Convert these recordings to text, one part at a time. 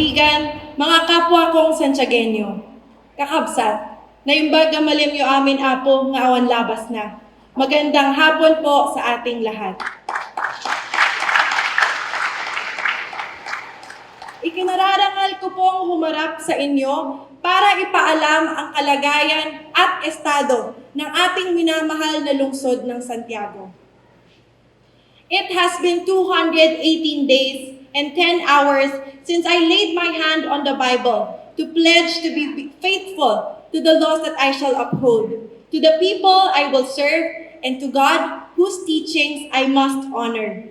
kaibigan, mga kapwa kong Santiagueño, kakabsat, na imbag malim yo amin apo nga awan labas na. Magandang hapon po sa ating lahat. Ikinararangal ko pong humarap sa inyo para ipaalam ang kalagayan at estado ng ating minamahal na lungsod ng Santiago. It has been 218 days and 10 hours since I laid my hand on the Bible to pledge to be faithful to the laws that I shall uphold, to the people I will serve, and to God whose teachings I must honor.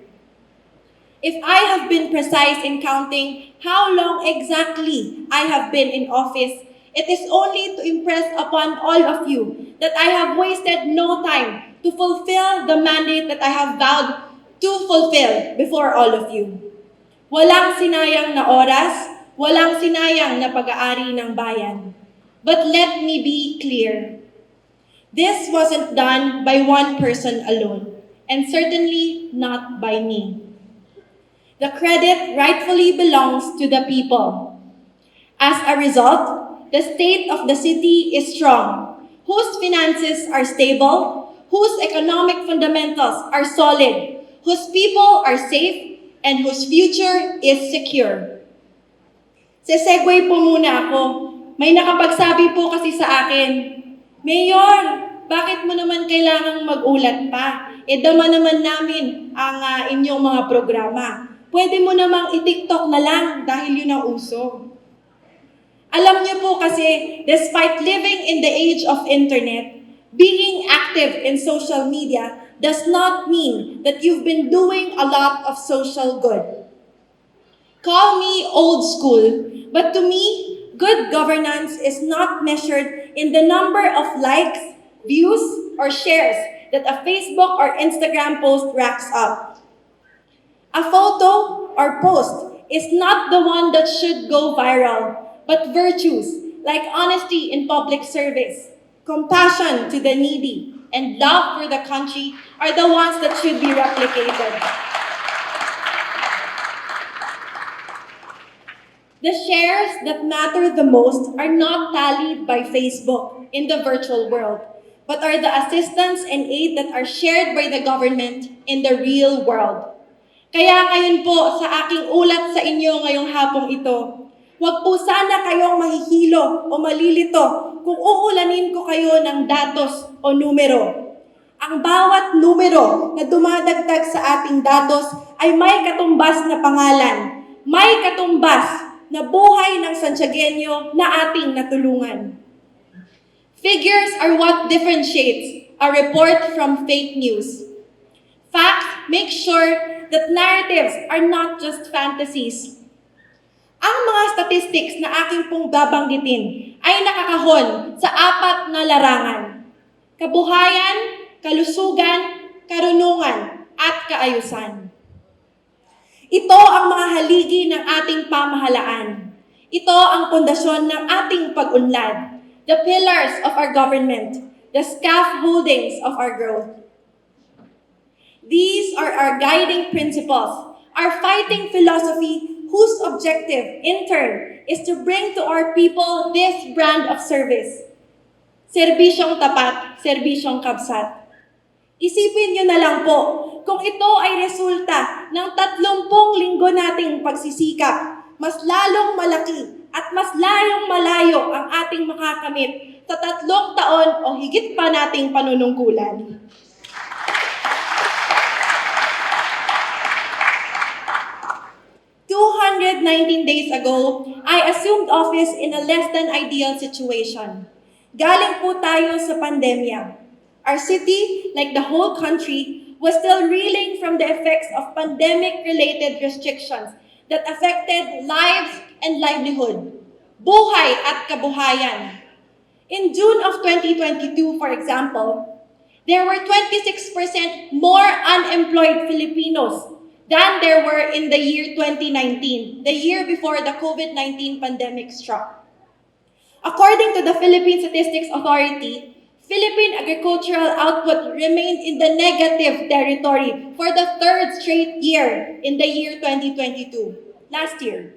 If I have been precise in counting how long exactly I have been in office, it is only to impress upon all of you that I have wasted no time to fulfill the mandate that I have vowed to fulfill before all of you. Walang sinayang na oras, walang sinayang na pag-aari ng bayan. But let me be clear. This wasn't done by one person alone, and certainly not by me. The credit rightfully belongs to the people. As a result, the state of the city is strong, whose finances are stable, whose economic fundamentals are solid, whose people are safe, and whose future is secure. Sesegue po muna ako. May nakapagsabi po kasi sa akin, Mayor, bakit mo naman kailangang mag-ulat pa? Dama naman namin ang inyong mga programa. Pwede mo namang i-TikTok na lang dahil yun ang uso. Alam niyo po kasi, despite living in the age of internet, being active in social media does not mean that you've been doing a lot of social good. Call me old school, but to me, good governance is not measured in the number of likes, views, or shares that a Facebook or Instagram post racks up. A photo or post is not the one that should go viral, but virtues like honesty in public service, compassion to the needy, and love for the country are the ones that should be replicated. The shares that matter the most are not tallied by Facebook in the virtual world, but are the assistance and aid that are shared by the government in the real world. Kaya ngayon po sa aking ulat sa inyo ngayong hapong ito, huwag po sana kayong mahihilo o malilito kung uulanin ko kayo ng datos o numero. Ang bawat numero na dumadagdag sa ating datos ay may katumbas na pangalan, may katumbas na buhay ng Santiagueño na ating natulungan. Figures are what differentiates a report from fake news. Facts make sure that narratives are not just fantasies. Ang mga statistics na aking pong babanggitin ay nakakahon sa 4 na larangan: kabuhayan, kalusugan, karunungan, at kaayusan. Ito ang mga haligi ng ating pamahalaan. Ito ang pundasyon ng ating pag-unlad, the pillars of our government, the scaffoldings of our growth. These are our guiding principles, our fighting philosophy whose objective, in turn, is to bring to our people this brand of service. Serbisyong tapat, serbisyong kabsat. Isipin nyo na lang po, kung ito ay resulta ng 30 linggo nating pagsisikap, mas lalong malaki at mas lalong malayo ang ating makakamit sa 3 taon o higit pa nating panunungkulan. Days ago, I assumed office in a less than ideal situation. Galing po tayo sa pandemya. Our city, like the whole country, was still reeling from the effects of pandemic-related restrictions that affected lives and livelihood, buhay at kabuhayan. In June of 2022, for example, there were 26% more unemployed Filipinos than there were in the year 2019, the year before the COVID-19 pandemic struck. According to the Philippine Statistics Authority, Philippine agricultural output remained in the negative territory for the 3rd straight year in the year 2022, last year.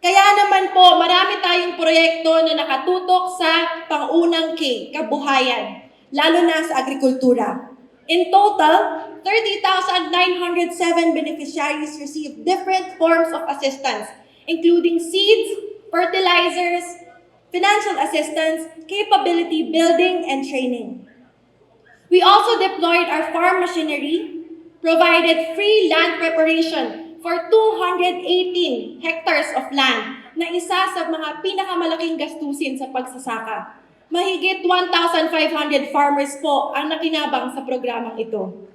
Kaya naman po, marami tayong proyekto na nakatutok sa pangunang K, kabuhayan, lalo na sa agrikultura. In total, 30,907 beneficiaries received different forms of assistance, including seeds, fertilizers, financial assistance, capability building, and training. We also deployed our farm machinery, provided free land preparation for 218 hectares of land na isa sa mga pinakamalaking gastusin sa pagsasaka. Mahigit 1,500 farmers po ang nakinabang sa programang ito.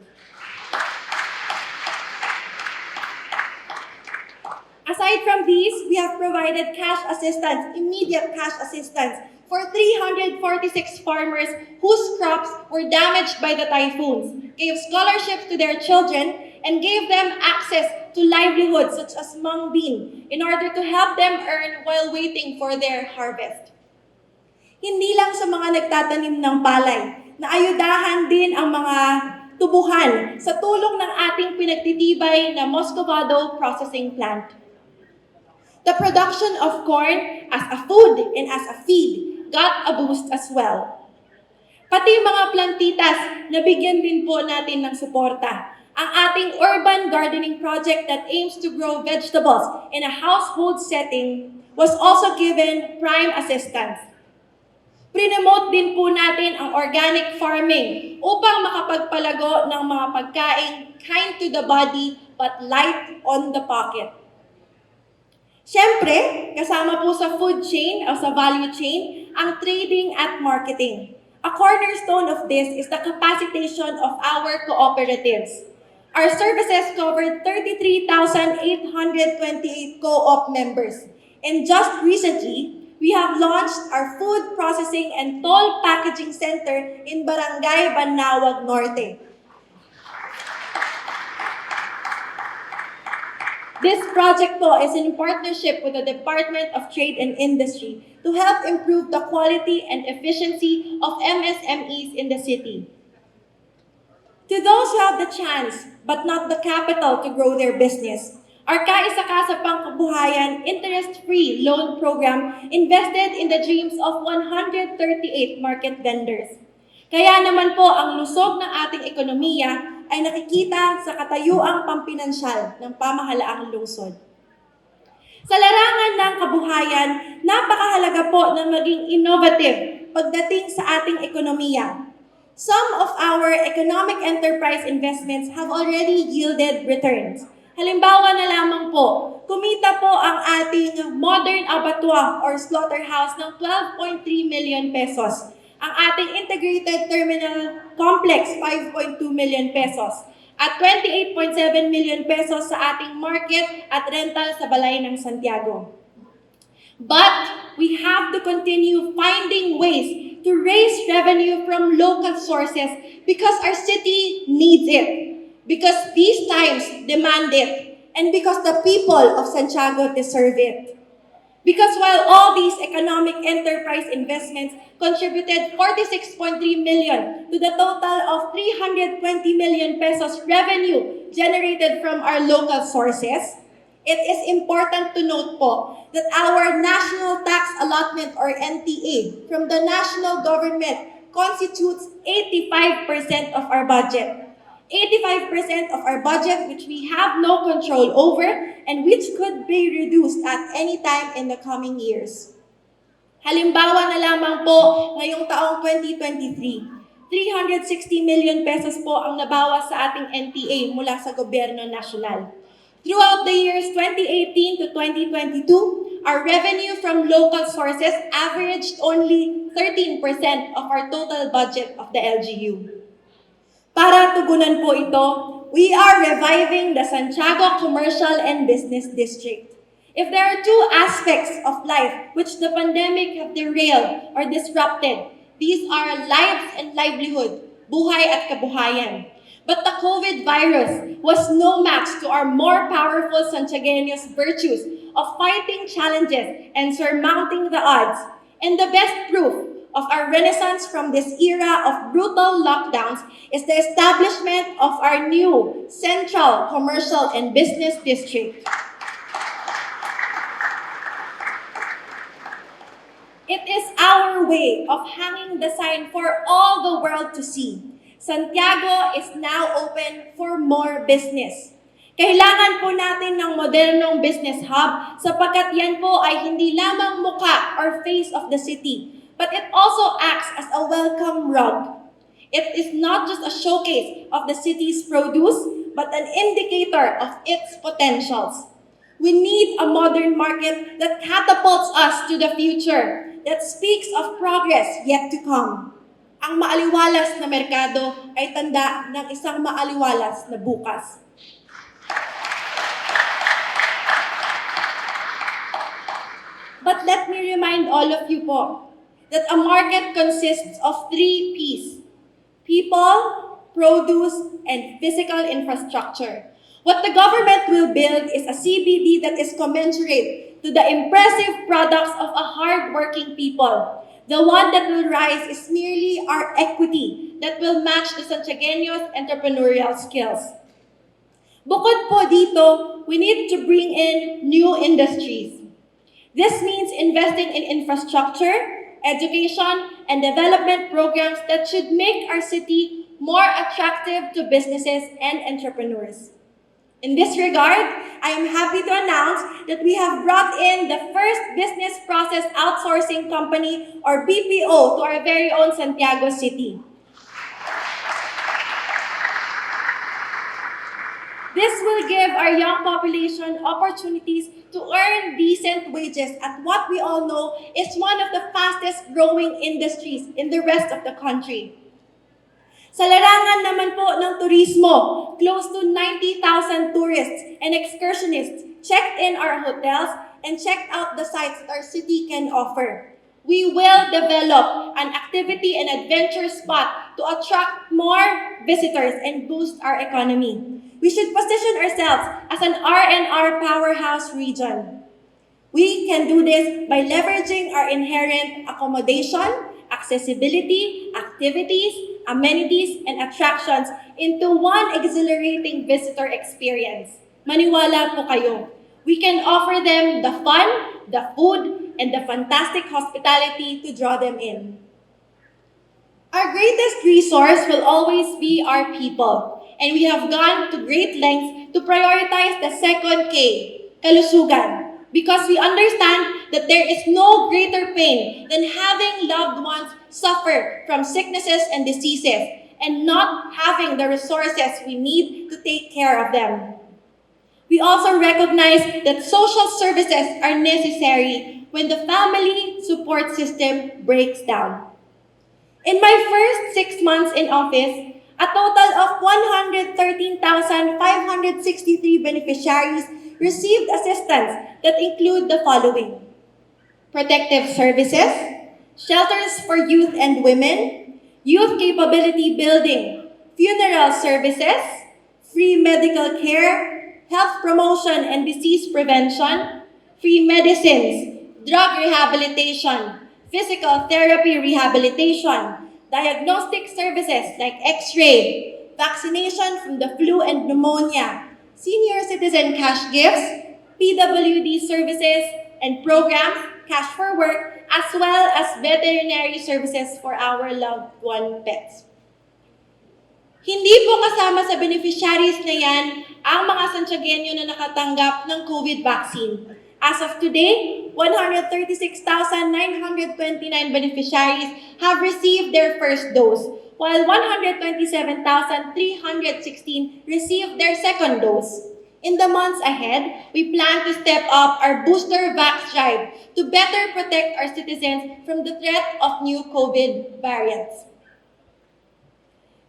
Aside from these, we have provided cash assistance, immediate cash assistance, for 346 farmers whose crops were damaged by the typhoons, gave scholarships to their children, and gave them access to livelihoods such as mung bean in order to help them earn while waiting for their harvest. Hindi lang sa mga nagtatanim ng palay, naayudahan din ang mga tubuhan sa tulong ng ating pinagtitibay na Moscovado Processing Plant. The production of corn as a food and as a feed got a boost as well. Pati mga plantitas, nabigyan din po natin ng suporta. Ang ating urban gardening project that aims to grow vegetables in a household setting was also given prime assistance. Prinomote din po natin ang organic farming upang makapagpalago ng mga pagkain kind to the body but light on the pocket. Siyempre, kasama po sa food chain o sa value chain, ang trading at marketing. A cornerstone of this is the capacitation of our cooperatives. Our services covered 33,828 co-op members. And just recently, we have launched our food processing and toll packaging center in Barangay Banawag Norte. This project po is in partnership with the Department of Trade and Industry to help improve the quality and efficiency of MSMEs in the city. To those who have the chance but not the capital to grow their business, our Kaisa Casa Pangkabuhayan interest-free loan program invested in the dreams of 138 market vendors. Kaya naman po ang lusog ng ating ekonomiya ay nakikita sa katayuang pampinansyal ng pamahalaang lungsod. Sa larangan ng kabuhayan, napakahalaga po na maging innovative pagdating sa ating ekonomiya. Some of our economic enterprise investments have already yielded returns. Halimbawa na lamang po, kumita po ang ating modern abattoir or slaughterhouse ng 12.3 million pesos. Ang ating integrated terminal complex, 5.2 million pesos. At 28.7 million pesos sa ating market at rental sa Balay ng Santiago. But we have to continue finding ways to raise revenue from local sources because our city needs it, because these times demand it, and because the people of Santiago deserve it. Because while all these economic enterprise investments contributed 46.3 million to the total of 320 million pesos revenue generated from our local sources, it is important to note po that our National Tax Allotment or NTA from the national government constitutes 85% of our budget. 85% of our budget which we have no control over and which could be reduced at any time in the coming years. Halimbawa na lamang po ngayong taong 2023, 360 million pesos po ang nabawas sa ating NTA mula sa gobyerno nasyonal. Throughout the years 2018 to 2022, our revenue from local sources averaged only 13% of our total budget of the LGU. Para tugunan po ito, we are reviving the Santiago Commercial and Business District. If there are two aspects of life which the pandemic have derailed or disrupted, these are lives and livelihood, buhay at kabuhayan. But the COVID virus was no match to our more powerful Santiagueños' virtues of fighting challenges and surmounting the odds. And the best proof of our renaissance from this era of brutal lockdowns is the establishment of our new Central Commercial and Business District. It is our way of hanging the sign for all the world to see. Santiago is now open for more business. Kailangan po natin ng modernong business hub sapagkat yan po ay hindi lamang muka or face of the city, but it also acts as a welcome rug. It is not just a showcase of the city's produce, but an indicator of its potentials. We need a modern market that catapults us to the future, that speaks of progress yet to come. Ang maaliwalas na merkado ay tanda ng isang maaliwalas na bukas. But let me remind all of you po that a market consists of 3 P's: people, produce, and physical infrastructure. What the government will build is a CBD that is commensurate to the impressive products of a hard-working people. The one that will rise is merely our equity that will match the Santiagueños' entrepreneurial skills. Bukod po dito, we need to bring in new industries. This means investing in infrastructure, education, and development programs that should make our city more attractive to businesses and entrepreneurs. In this regard, I am happy to announce that we have brought in the first business process outsourcing company or BPO to our very own Santiago City. This will give our young population opportunities to earn decent wages at what we all know is one of the fastest growing industries in the rest of the country. Sa larangan naman po ng turismo, close to 90,000 tourists and excursionists checked in our hotels and checked out the sites that our city can offer. We will develop an activity and adventure spot to attract more visitors and boost our economy. We should position ourselves as an R&R powerhouse region. We can do this by leveraging our inherent accommodation, accessibility, activities, amenities, and attractions into one exhilarating visitor experience. Maniwala po kayo. We can offer them the fun, the food, and the fantastic hospitality to draw them in. Our greatest resource will always be our people, and we have gone to great lengths to prioritize the second K, kalusugan. Because we understand that there is no greater pain than having loved ones suffer from sicknesses and diseases and not having the resources we need to take care of them. We also recognize that social services are necessary when the family support system breaks down. In my first 6 months in office, a total of 113,563 beneficiaries received assistance that include the following: protective services, shelters for youth and women, youth capability building, funeral services, free medical care, health promotion and disease prevention, free medicines, drug rehabilitation, physical therapy rehabilitation, diagnostic services like X-ray, vaccination from the flu and pneumonia, senior citizen cash gifts, PWD services and programs, cash for work, as well as veterinary services for our loved one pets. Hindi po kasama sa beneficiaries na yan ang mga Santiagueño na nakatanggap ng COVID vaccine. As of today, 136,929 beneficiaries have received their first dose, while 127,316 received their second dose. In the months ahead, we plan to step up our booster vax drive to better protect our citizens from the threat of new COVID variants.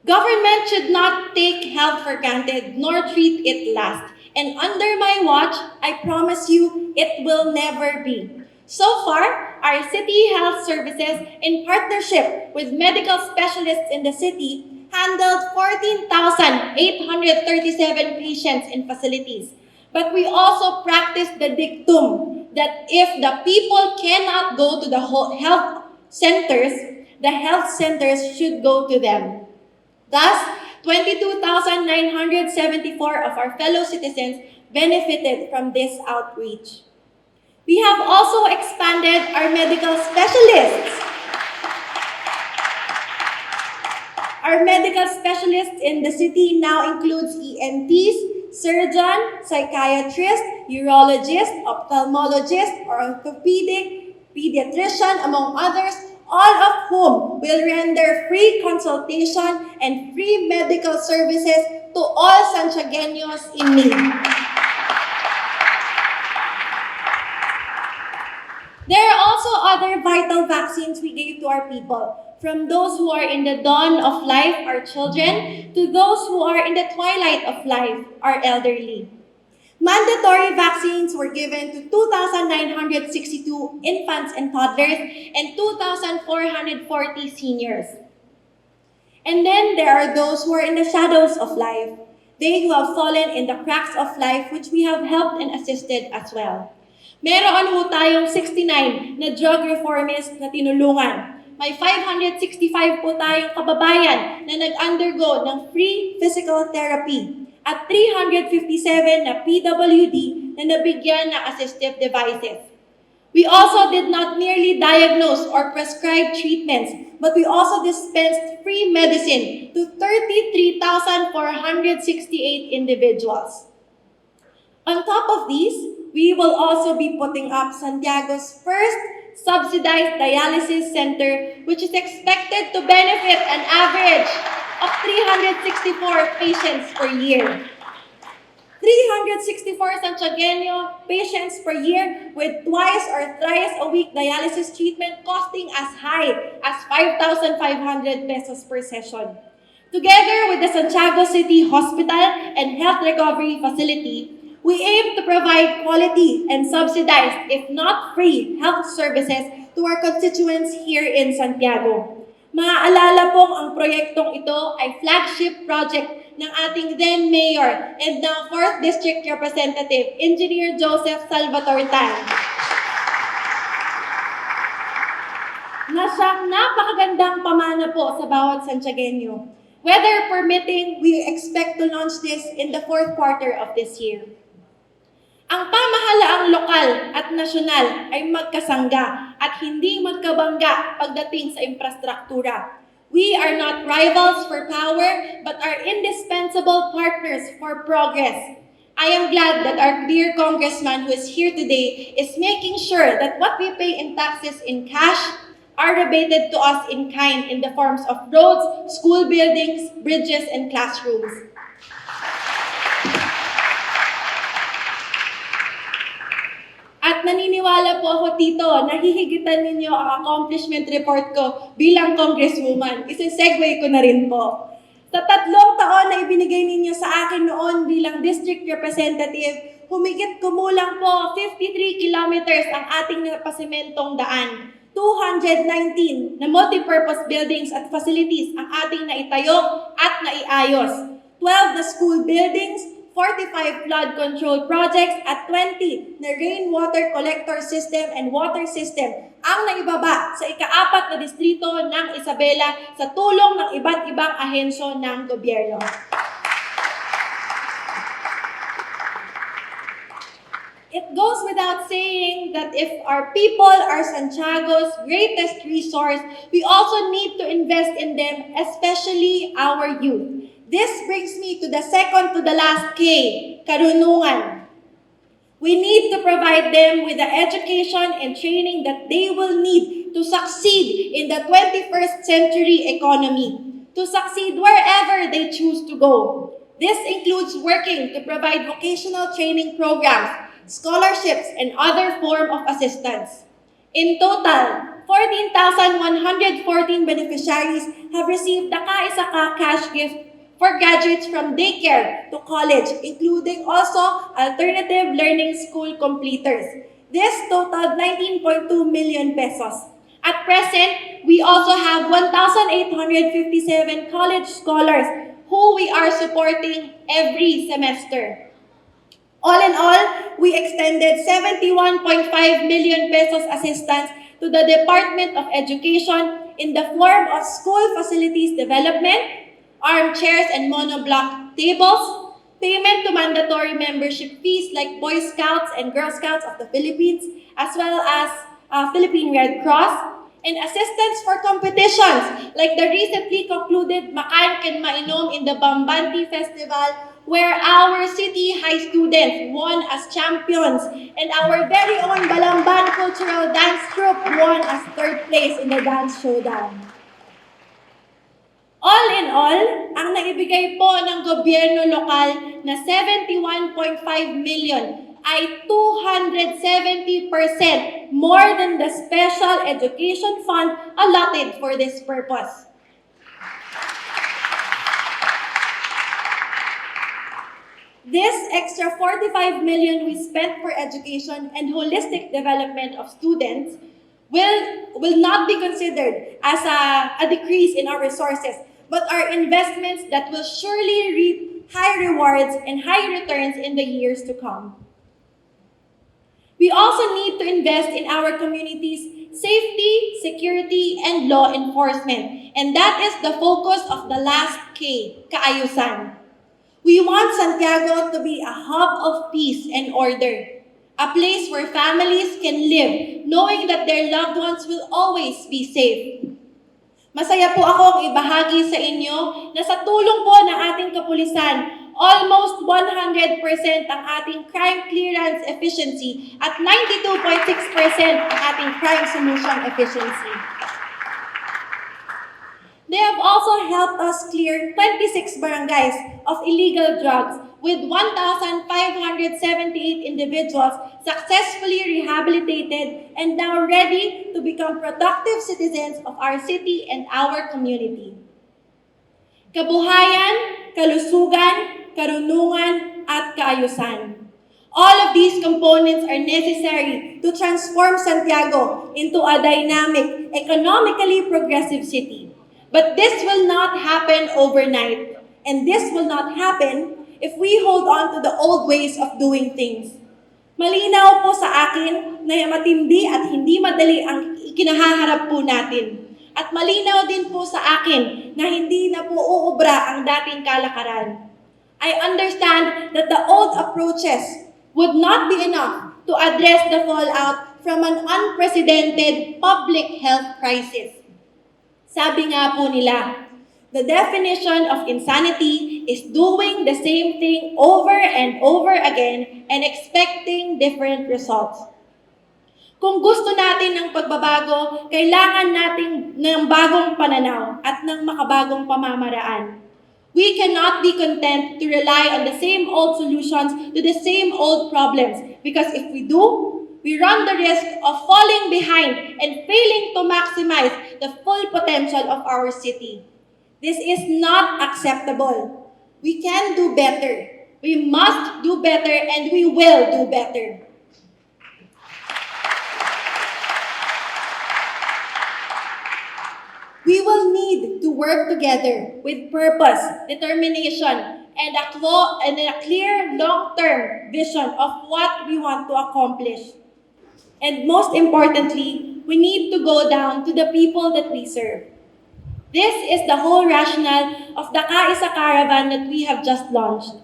Government should not take health for granted nor treat it last. And under my watch, I promise you, it will never be. So far, our city health services, in partnership with medical specialists in the city, handled 14,837 patients in facilities. But we also practice the dictum that if the people cannot go to the health centers should go to them. Thus, 22,974 of our fellow citizens benefited from this outreach. We have also expanded our medical specialists. Our medical specialists in the city now includes ENTs, surgeon, psychiatrist, urologist, ophthalmologist, orthopedic, pediatrician, among others, all of whom will render free consultation and free medical services to all Santiagueños in need. There are also other vital vaccines we gave to our people, from those who are in the dawn of life, our children, to those who are in the twilight of life, our elderly. Mandatory vaccines were given to 2,962 infants and toddlers and 2,440 seniors. And then there are those who are in the shadows of life, they who have fallen in the cracks of life, which we have helped and assisted as well. Meron ho tayong 69 na drug reformist na tinulungan. May 565 po tayong kababayan na nag-undergo ng free physical therapy at 357 na PWD na nabigyan ng assistive devices. We also did not merely diagnose or prescribe treatments, but we also dispensed free medicine to 33,468 individuals. On top of these, we will also be putting up Santiago's first subsidized dialysis center, which is expected to benefit an average of 364 patients per year. 364 Santiagueño patients per year with twice or thrice a week dialysis treatment costing as high as 5,500 pesos per session. Together with the Santiago City Hospital and Health Recovery Facility, we aim to provide quality and subsidized, if not free, health services to our constituents here in Santiago. Maaalala pong ang proyektong ito ay flagship project ng ating then Mayor and now 4th District Representative, Engineer Joseph Salvatore Tan, na siyang napakagandang pamana po sa bawat Santiagueño. Weather permitting, we expect to launch this in the 4th quarter of this year. Ang pamahalaang lokal at nasyonal ay magkasangga at hindi magkabangga pagdating sa infrastruktura. We are not rivals for power, but are indispensable partners for progress. I am glad that our dear congressman who is here today is making sure that what we pay in taxes in cash are rebated to us in kind in the forms of roads, school buildings, bridges, and classrooms. At naniniwala po ako, Tito, nahihigitan ninyo ang accomplishment report ko bilang congresswoman. Isi-segue ko na rin po. Sa 3 taon na ibinigay ninyo sa akin noon bilang district representative, humigit kumulang po 53 kilometers ang ating napasimentong daan. 219 na multipurpose buildings at facilities ang ating naitayo at naiayos. 12 na school buildings, 45 flood control projects at 20 na rainwater collector system and water system ang naibaba sa ika-4 na distrito ng Isabela sa tulong ng iba't ibang ahensyo ng gobyerno. It goes without saying that if our people are Santiago's greatest resource, we also need to invest in them, especially our youth. This brings me to the second to the last K, karunungan. We need to provide them with the education and training that they will need to succeed in the 21st century economy, to succeed wherever they choose to go. This includes working to provide vocational training programs, scholarships, and other form of assistance. In total, 14,114 beneficiaries have received the Kaisa Ka cash gift for graduates from daycare to college, including also alternative learning school completers. This totaled 19.2 million pesos. At present, we also have 1,857 college scholars who we are supporting every semester. All in all, we extended 71.5 million pesos assistance to the Department of Education in the form of school facilities development, armchairs and monoblock tables, payment to mandatory membership fees like Boy Scouts and Girl Scouts of the Philippines, as well as Philippine Red Cross, and assistance for competitions like the recently concluded Makan Can Mainom in the Bambanti Festival, where our city high students won as champions and our very own Balamban Cultural Dance Troupe won as third place in the dance showdown. All in all, ang naibigay po ng gobyerno lokal na 71.5 million ay 270% more than the special education fund allotted for this purpose. This extra 45 million we spent for education and holistic development of students will not be considered as a decrease in our resources, but are investments that will surely reap high rewards and high returns in the years to come. We also need to invest in our community's safety, security, and law enforcement. And that is the focus of the last K, kaayusan. We want Santiago to be a hub of peace and order, a place where families can live knowing that their loved ones will always be safe. Masaya po akong ibahagi sa inyo na sa tulong po ng ating kapulisan, almost 100% ang ating crime clearance efficiency at 92.6% ang ating crime solution efficiency. They have also helped us clear 26 barangays of illegal drugs with 1,578 individuals successfully rehabilitated and now ready to become productive citizens of our city and our community. Kabuhayan, kalusugan, karunungan, at kaayusan. All of these components are necessary to transform Santiago into a dynamic, economically progressive city. But this will not happen overnight, and this will not happen if we hold on to the old ways of doing things. Malinaw po sa akin na matindi at hindi madali ang ikinahaharap po natin. At malinaw din po sa akin na hindi na po uubra ang dating kalakaran. I understand that the old approaches would not be enough to address the fallout from an unprecedented public health crisis. Sabi nga po nila, the definition of insanity is doing the same thing over and over again and expecting different results. Kung gusto natin ng pagbabago, kailangan natin ng bagong pananaw at ng makabagong pamamaraan. We cannot be content to rely on the same old solutions to the same old problems because if we do, we run the risk of falling behind and failing to maximize the full potential of our city. This is not acceptable. We can do better. We must do better and we will do better. We will need to work together with purpose, determination, and a clear long-term vision of what we want to accomplish. And most importantly, we need to go down to the people that we serve. This is the whole rationale of the Kaisa Caravan that we have just launched,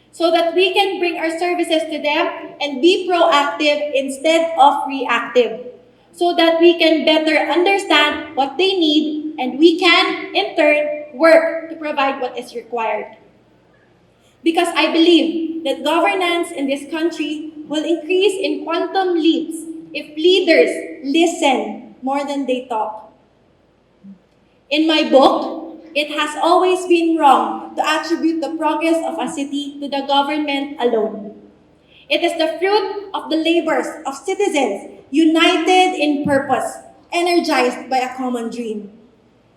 so that we can bring our services to them and be proactive instead of reactive, so that we can better understand what they need and we can, in turn, work to provide what is required. Because I believe that governance in this country will increase in quantum leaps if leaders listen more than they talk. In my book, it has always been wrong to attribute the progress of a city to the government alone. It is the fruit of the labors of citizens united in purpose, energized by a common dream.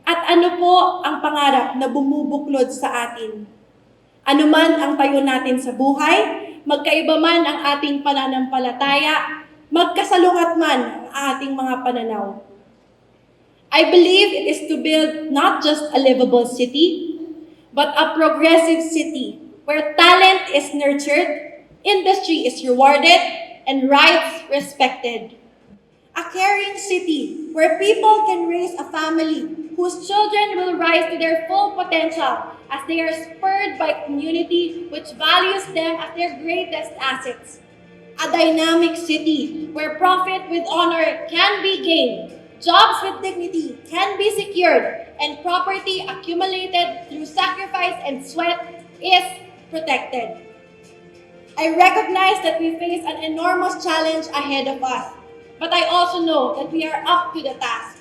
At ano po ang pangarap na bumubuklod sa atin? Ano man ang tayo natin sa buhay, magkaiba man ang ating pananampalataya, magkasalungat man ang ating mga pananaw. I believe it is to build not just a livable city, but a progressive city where talent is nurtured, industry is rewarded, and rights respected. A caring city where people can raise a family who whose children will rise to their full potential as they are spurred by community which values them as their greatest assets. A dynamic city where profit with honor can be gained, jobs with dignity can be secured, and property accumulated through sacrifice and sweat is protected. I recognize that we face an enormous challenge ahead of us, but I also know that we are up to the task.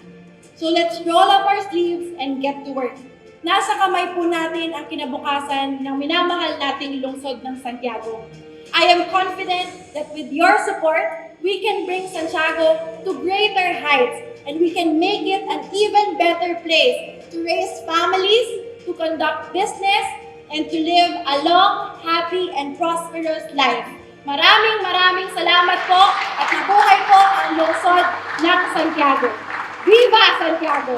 So let's roll up our sleeves and get to work. Nasa kamay po natin ang kinabukasan ng minamahal nating lungsod ng Santiago. I am confident that with your support, we can bring Santiago to greater heights and we can make it an even better place to raise families, to conduct business, and to live a long, happy, and prosperous life. Maraming salamat po at mabuhay po ang lungsod ng Santiago. Viva Santiago!